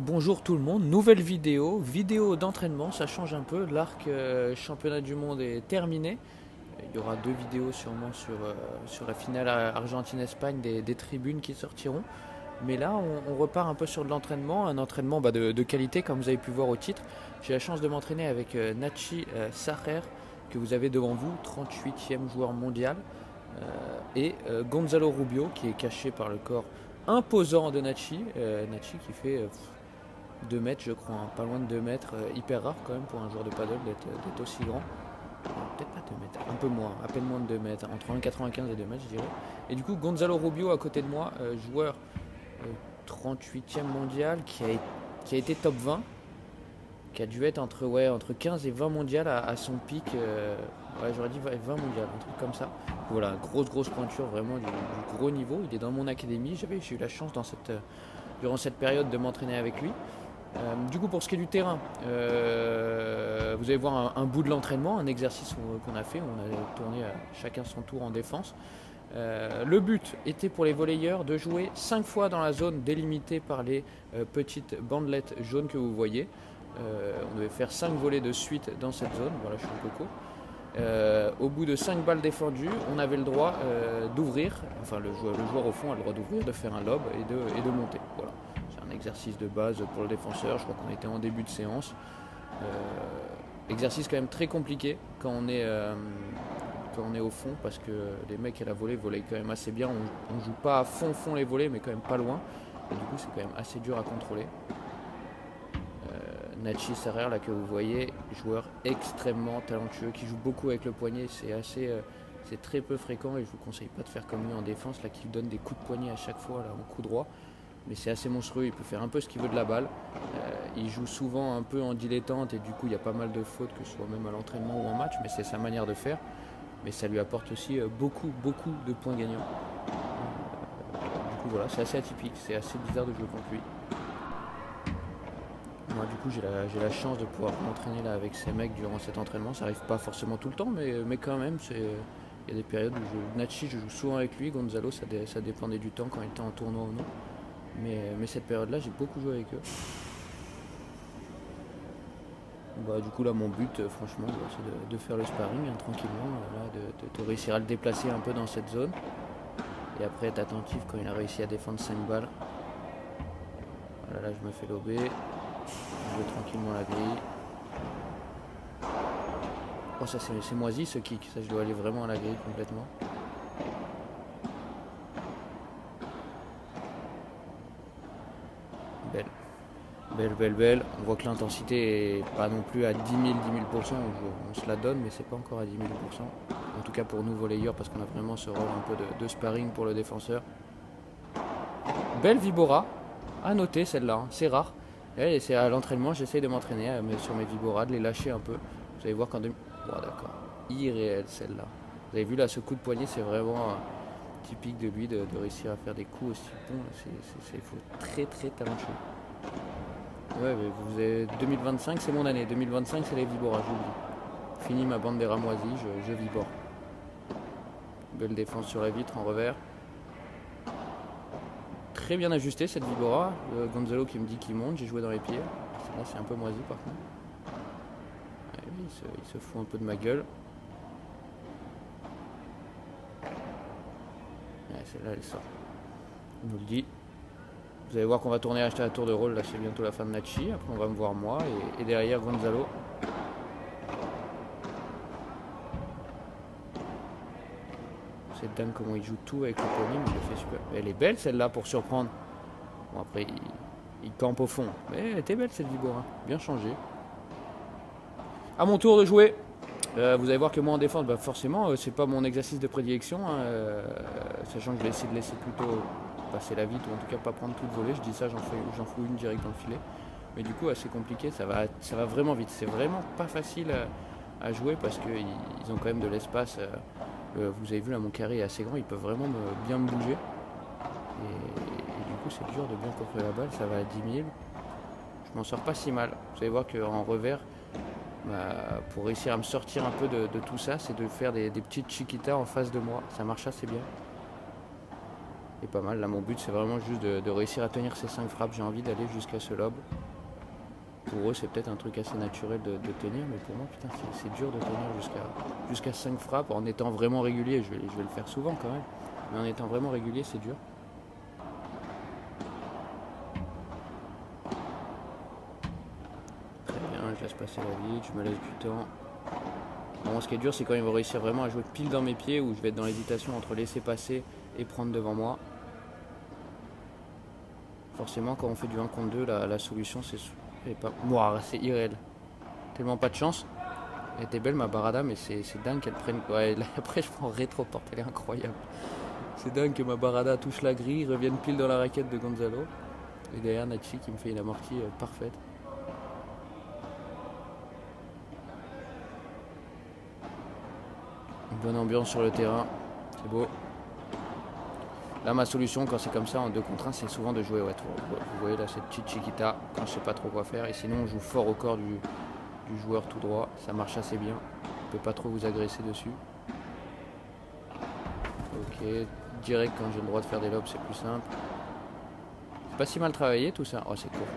Bonjour tout le monde, nouvelle vidéo d'entraînement, ça change un peu, l'arc championnat du monde est terminé. Il y aura deux vidéos sûrement sur la finale Argentine-Espagne des tribunes qui sortiront. Mais là on repart un peu sur de l'entraînement, un entraînement de qualité comme vous avez pu voir au titre. J'ai la chance de m'entraîner avec Nachi Sacher que vous avez devant vous, 38e joueur mondial, et Gonzalo Rubio qui est caché par le corps imposant de Nachi. Nachi qui fait 2 mètres je crois, hein, pas loin de 2 mètres, hyper rare quand même pour un joueur de paddle d'être aussi grand. Peut-être pas 2 mètres, un peu moins, à peine moins de 2 mètres, entre 1,95 et 2 mètres je dirais. Et du coup Gonzalo Rubio à côté de moi, joueur 38e mondial qui a été top 20, qui a dû être entre 15 et 20 mondial à son pic, j'aurais dit 20 mondial, un truc comme ça. Voilà, grosse pointure, vraiment du gros niveau. Il est dans mon académie, j'ai eu la chance durant cette période de m'entraîner avec lui. Du coup, pour ce qui est du terrain, vous allez voir un bout de l'entraînement, un exercice qu'on a fait. On a tourné chacun son tour en défense. Le but était pour les volleyeurs de jouer 5 fois dans la zone délimitée par les petites bandelettes jaunes que vous voyez. On devait faire 5 volées de suite dans cette zone. Voilà, je suis un coco. Au bout de 5 balles défendues, on avait le droit d'ouvrir, enfin le joueur au fond a le droit d'ouvrir, de faire un lob et de monter. Voilà. C'est un exercice de base pour le défenseur, je crois qu'on était en début de séance. Exercice quand même très compliqué quand on est au fond, parce que les mecs à la volée volaient quand même assez bien. On joue pas à fond les volées, mais quand même pas loin. Et du coup c'est quand même assez dur à contrôler. Nachi Sarer là que vous voyez, joueur extrêmement talentueux qui joue beaucoup avec le poignet, c'est très peu fréquent et je vous conseille pas de faire comme lui en défense là qui donne des coups de poignet à chaque fois là au coup droit, mais c'est assez monstrueux, il peut faire un peu ce qu'il veut de la balle. Il joue souvent un peu en dilettante et du coup il y a pas mal de fautes, que ce soit même à l'entraînement ou en match, mais c'est sa manière de faire, mais ça lui apporte aussi beaucoup de points gagnants. Du coup voilà, c'est assez atypique, c'est assez bizarre de jouer contre lui. Moi du coup j'ai la chance de pouvoir m'entraîner là avec ces mecs durant cet entraînement. Ça arrive pas forcément tout le temps, mais quand même il y a des périodes où Nachi je joue souvent avec lui, Gonzalo ça dépendait du temps quand il était en tournoi ou non. Mais cette période là j'ai beaucoup joué avec eux. Du coup là mon but franchement c'est de faire le sparring tranquillement, là, de réussir à le déplacer un peu dans cette zone. Et après être attentif quand il a réussi à défendre 5 balles. Voilà, là je me fais lober. Je vais tranquillement la grille. Oh ça c'est moisi ce kick, ça je dois aller vraiment à la grille complètement. Belle. On voit que l'intensité est pas non plus à 10 000%, on se la donne mais c'est pas encore à 10 000%. En tout cas pour nous volleyeurs parce qu'on a vraiment ce rôle un peu de sparring pour le défenseur. Belle Vibora, à noter celle-là, hein. C'est rare. Et c'est à l'entraînement, j'essaye de m'entraîner sur mes Vibora, de les lâcher un peu. Vous allez voir qu'en d'accord, irréel celle-là. Vous avez vu là, ce coup de poignet, c'est vraiment typique de lui de réussir à faire des coups aussi bons. C'est très talentueux. Ouais, mais vous avez 2025, c'est mon année. 2025, c'est les Vibora, j'oublie. Fini ma bande des ramoisis, je vibore. Belle défense sur la vitre en revers. Très bien ajusté cette Vibora. Gonzalo qui me dit qu'il monte, j'ai joué dans les pieds. Là c'est un peu moisi par contre. Ouais, il se fout un peu de ma gueule. Ouais, celle-là elle sort. On nous le dit. Vous allez voir qu'on va tourner acheter la tour de rôle, là c'est bientôt la fin de Nachi. Après on va me voir moi et derrière Gonzalo. C'est dingue comment il joue tout avec le poignet, mais il le fait super. Elle est belle celle-là pour surprendre. Bon après il campe au fond. Mais elle était belle cette Vibora, bien changée. À mon tour de jouer. Vous allez voir que moi en défense, forcément c'est pas mon exercice de prédilection. Sachant que je vais essayer de laisser plutôt passer la vitre, ou en tout cas pas prendre toute volée. Je dis ça, j'en fous une direct dans le filet. Mais du coup assez compliqué, ça va vraiment vite. C'est vraiment pas facile à jouer parce qu'ils ont quand même de l'espace. Vous avez vu là mon carré est assez grand, ils peuvent vraiment bien me bouger. Et du coup c'est dur de bien coffrer la balle, ça va à 10 000. Je m'en sors pas si mal. Vous allez voir qu'en revers, pour réussir à me sortir un peu de tout ça, c'est de faire des petites chiquitas en face de moi. Ça marche assez bien. est pas mal. Là, mon but, c'est vraiment juste de réussir à tenir ces 5 frappes. J'ai envie d'aller jusqu'à ce lob. Pour eux, c'est peut-être un truc assez naturel de tenir, mais pour moi, putain, c'est dur de tenir jusqu'à 5 frappes en étant vraiment régulier. Je vais le faire souvent quand même, mais en étant vraiment régulier, c'est dur. Très bien, je laisse passer la vite, je me laisse du temps. Bon, ce qui est dur, c'est quand ils vont réussir vraiment à jouer pile dans mes pieds, où je vais être dans l'hésitation entre laisser passer et prendre devant moi. Forcément, quand on fait du 1 contre 2, la solution, c'est pas... Wow, c'est irréel. Tellement pas de chance. Elle était belle ma barada, mais c'est dingue qu'elle prenne... Ouais, là, après je prends rétro-porte, elle est incroyable. C'est dingue que ma barada touche la grille, revienne pile dans la raquette de Gonzalo. Et derrière Nachi qui me fait une amortie parfaite. Une bonne ambiance sur le terrain, c'est beau. Là, ma solution, quand c'est comme ça, en 2 contre 1, c'est souvent de jouer. Ouais, vous voyez là, cette petite chiquita, quand je sais pas trop quoi faire. Et sinon, on joue fort au corps du joueur tout droit. Ça marche assez bien. On peut pas trop vous agresser dessus. Ok, direct quand j'ai le droit de faire des lobes, c'est plus simple. C'est pas si mal travaillé tout ça. Oh, c'est court.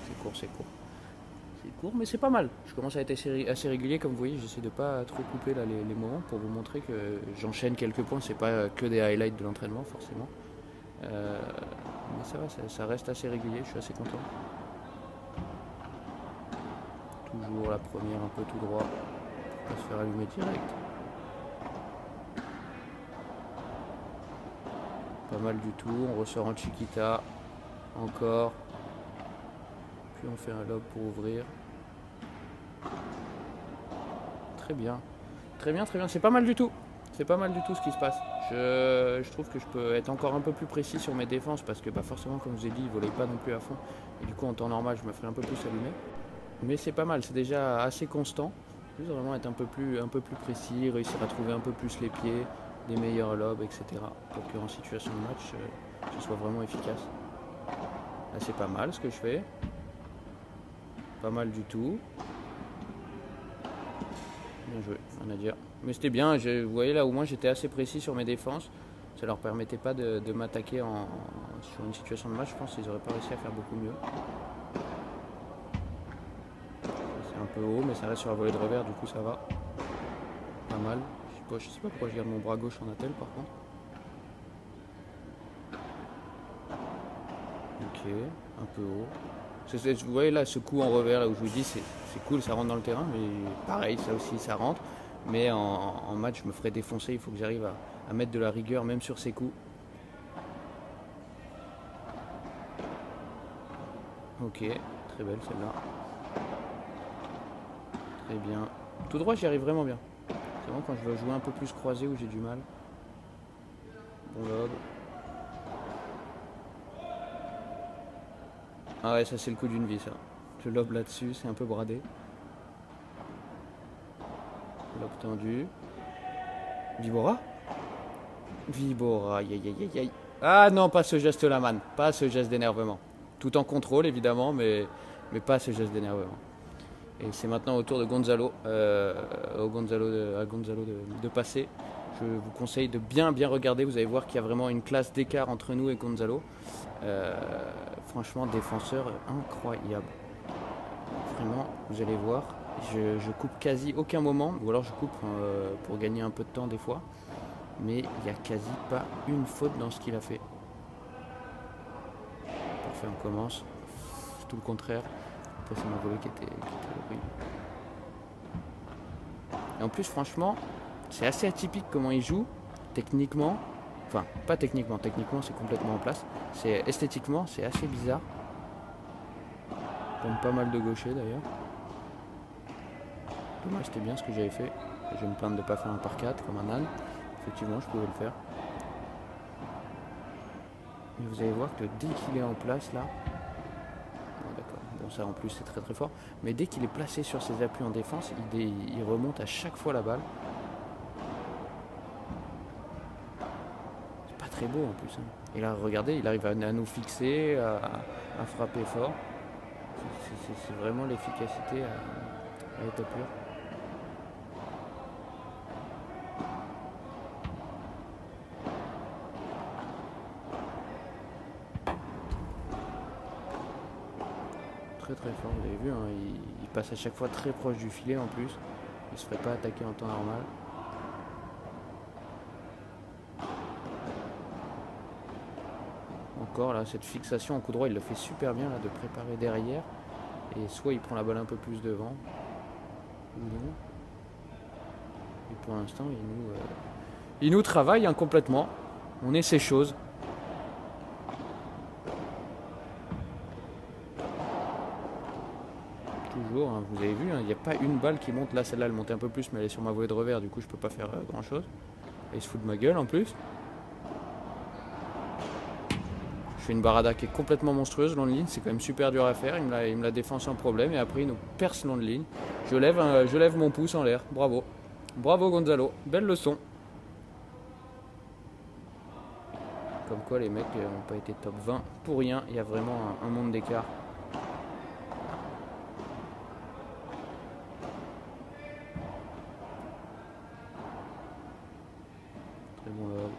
C'est court, c'est court. C'est court, mais c'est pas mal. Je commence à être assez régulier, comme vous voyez. J'essaie de pas trop couper là, les moments pour vous montrer que j'enchaîne quelques points. C'est pas que des highlights de l'entraînement, forcément. Mais ça va, ça reste assez régulier. Je suis assez content. Toujours la première un peu tout droit. Pour pas se faire allumer direct. Pas mal du tout. On ressort en chiquita. Encore. Puis on fait un lob pour ouvrir. Très bien. Très bien, très bien. C'est pas mal du tout. C'est pas mal du tout ce qui se passe. Je trouve que je peux être encore un peu plus précis sur mes défenses parce que forcément, comme je vous ai dit, ils ne volaient pas non plus à fond. Et du coup, en temps normal, je me ferais un peu plus allumer. Mais c'est pas mal, c'est déjà assez constant. Juste vraiment être un peu plus précis, réussir à trouver un peu plus les pieds, des meilleurs lobes, etc. Pour qu'en situation de match, ce soit vraiment efficace. Là, c'est pas mal ce que je fais. Pas mal du tout. Bien joué, rien à dire. Mais c'était bien, vous voyez là, au moins j'étais assez précis sur mes défenses. Ça leur permettait pas de m'attaquer sur une situation de match. Je pense qu'ils n'auraient pas réussi à faire beaucoup mieux. C'est un peu haut, mais ça reste sur la volée de revers, du coup ça va. Pas mal. Je sais pas pourquoi je garde mon bras gauche en attelle par contre. Ok, un peu haut. Vous voyez là, ce coup en revers, là où je vous dis, c'est cool, ça rentre dans le terrain, mais pareil, ça aussi, ça rentre. Mais en match, je me ferai défoncer, il faut que j'arrive à mettre de la rigueur, même sur ces coups. Ok, très belle celle-là. Très bien. Tout droit, j'y arrive vraiment bien. C'est vraiment quand je veux jouer un peu plus croisé où j'ai du mal. Bon lob. Ah ouais, ça c'est le coup d'une vie ça. Je lobe là-dessus, c'est un peu bradé. Lob tendu. Vibora. Vibora, aïe aïe aïe aïe. Ah non, pas ce geste-là, man. Pas ce geste d'énervement. Tout en contrôle évidemment, mais pas ce geste d'énervement. Et c'est maintenant au tour de Gonzalo, à Gonzalo de passer. Je vous conseille de bien regarder. Vous allez voir qu'il y a vraiment une classe d'écart entre nous et Gonzalo. Franchement, défenseur incroyable. Vraiment, vous allez voir. Je coupe quasi aucun moment, ou alors je coupe pour gagner un peu de temps des fois. Mais il n'y a quasi pas une faute dans ce qu'il a fait. Parfait, on commence. C'est tout le contraire. Après, c'est mon volet qui était horrible. Et en plus, franchement, c'est assez atypique comment il joue, techniquement. Enfin, pas techniquement, techniquement c'est complètement en place. C'est esthétiquement, c'est assez bizarre. Comme pas mal de gauchers d'ailleurs. Dommage, c'était bien ce que j'avais fait. Je vais me plaindre de ne pas faire un par 4 comme un âne. Effectivement, je pouvais le faire. Mais vous allez voir que dès qu'il est en place là, bon, ça en plus c'est très très fort, mais dès qu'il est placé sur ses appuis en défense, il remonte à chaque fois la balle. C'est pas très beau en plus. Et là, regardez, il arrive à nous fixer, à frapper fort. C'est vraiment l'efficacité à l'état pur. très très fort, vous avez vu, hein, il passe à chaque fois très proche du filet en plus. Il se ferait pas attaquer en temps normal. Encore là, cette fixation en coup droit, il le fait super bien là, de préparer derrière. Et soit il prend la balle un peu plus devant, ou non. Et pour l'instant, il nous travaille hein, complètement. On est ces choses. Toujours, hein, vous avez vu, hein, il n'y a pas une balle qui monte. Là, celle-là, elle montait un peu plus, mais elle est sur ma volée de revers. Du coup, je peux pas faire grand-chose. Et il se fout de ma gueule en plus. Je fais une barada qui est complètement monstrueuse, long de ligne. C'est quand même super dur à faire. Il me la défend sans problème. Et après, il nous perce long de ligne. Je lève mon pouce en l'air. Bravo. Bravo Gonzalo. Belle leçon. Comme quoi, les mecs n'ont pas été top 20 pour rien. Il y a vraiment un monde d'écart. Très bon lob.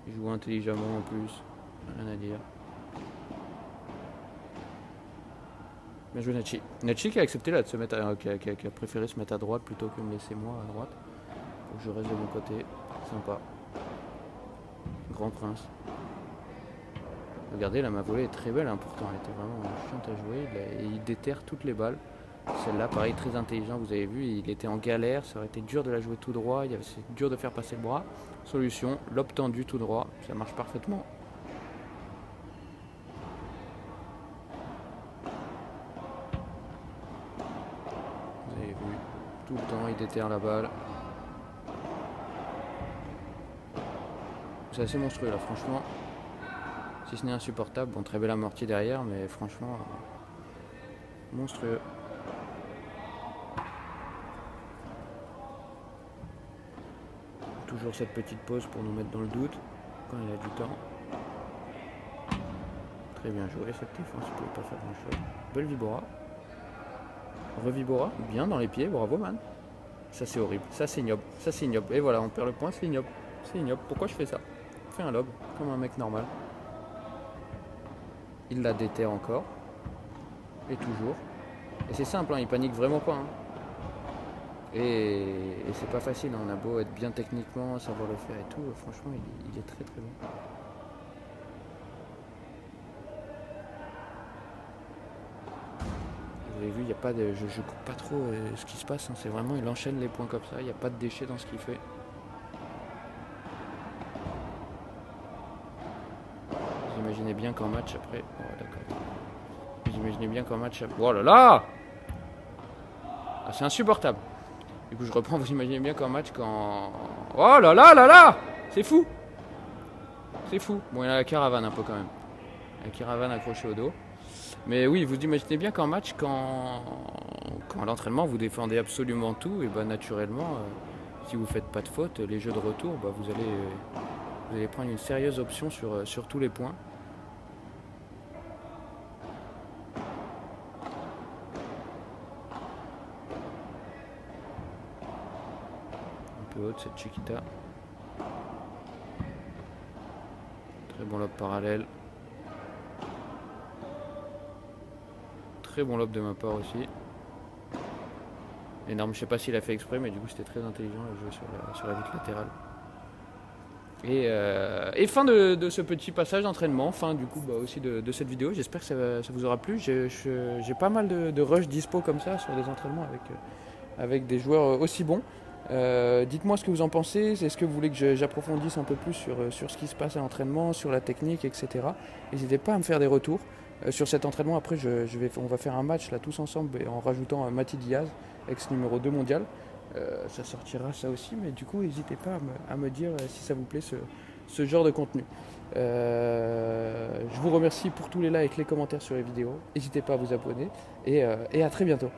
Il joue intelligemment en plus. Rien à dire. Bien joué Nachi. Nachi qui a accepté là de se mettre qui a préféré se mettre à droite plutôt que me laisser moi à droite. Pour que je reste de mon côté. Sympa. Grand prince. Regardez là, ma volée est très belle hein, pourtant. Elle était vraiment chiante à jouer. Et il déterre toutes les balles. Celle-là, pareil, très intelligent, vous avez vu, il était en galère, ça aurait été dur de la jouer tout droit, c'est dur de faire passer le bras. Solution, lob tendu tout droit, ça marche parfaitement. Vous avez vu, tout le temps, il déterre la balle. C'est assez monstrueux là, franchement. Si ce n'est insupportable, bon, très bel amorti derrière, mais franchement, monstrueux. Toujours cette petite pause pour nous mettre dans le doute quand il a du temps. Très bien joué cette défense, il ne pouvait pas faire grand chose. Belle Vibora. Revibora, bien dans les pieds, bravo man. Ça c'est horrible, ça c'est ignoble, ça c'est ignoble. Et voilà, on perd le point, c'est ignoble. C'est ignoble, pourquoi je fais ça? Fais un lob, comme un mec normal. Il la déterre encore. Et toujours. Et c'est simple, hein, il panique vraiment pas. Hein. Et c'est pas facile, hein. On a beau être bien techniquement, savoir le faire et tout, franchement il est très très bon. Vous avez vu, il n'y a pas de. Je coupe pas trop ce qui se passe, hein. C'est vraiment, il enchaîne les points comme ça, il n'y a pas de déchets dans ce qu'il fait. Vous imaginez bien qu'en match après. Oh d'accord. Vous imaginez bien qu'en match après. Oh là là! Ah, c'est insupportable. Du coup je reprends, vous imaginez bien qu'en match quand... Oh là là là là! C'est fou! C'est fou. Bon, il y a la caravane un peu quand même. La caravane accrochée au dos. Mais oui, vous imaginez bien qu'en match, quand à l'entraînement vous défendez absolument tout, et bah naturellement, si vous faites pas de faute, les jeux de retour, bah, vous allez prendre une sérieuse option sur tous les points. Un peu haute cette Chiquita. Très bon lob parallèle. Très bon lob de ma part aussi. Énorme, je sais pas s'il a fait exprès, mais du coup c'était très intelligent de jouer sur la vitre latérale. Et fin de ce petit passage d'entraînement, fin du coup bah, aussi de cette vidéo. J'espère que ça vous aura plu. J'ai pas mal de rush dispo comme ça sur des entraînements avec des joueurs aussi bons. Dites-moi ce que vous en pensez. Est-ce que vous voulez que j'approfondisse un peu plus sur ce qui se passe à l'entraînement, sur la technique, etc. N'hésitez pas à me faire des retours sur cet entraînement. Après, on va faire un match là tous ensemble en rajoutant Mati Diaz, ex numéro 2 mondial. Ça sortira ça aussi, mais du coup n'hésitez pas à me dire si ça vous plaît ce genre de contenu. Je vous remercie pour tous les likes, les commentaires sur les vidéos. N'hésitez pas à vous abonner et à très bientôt.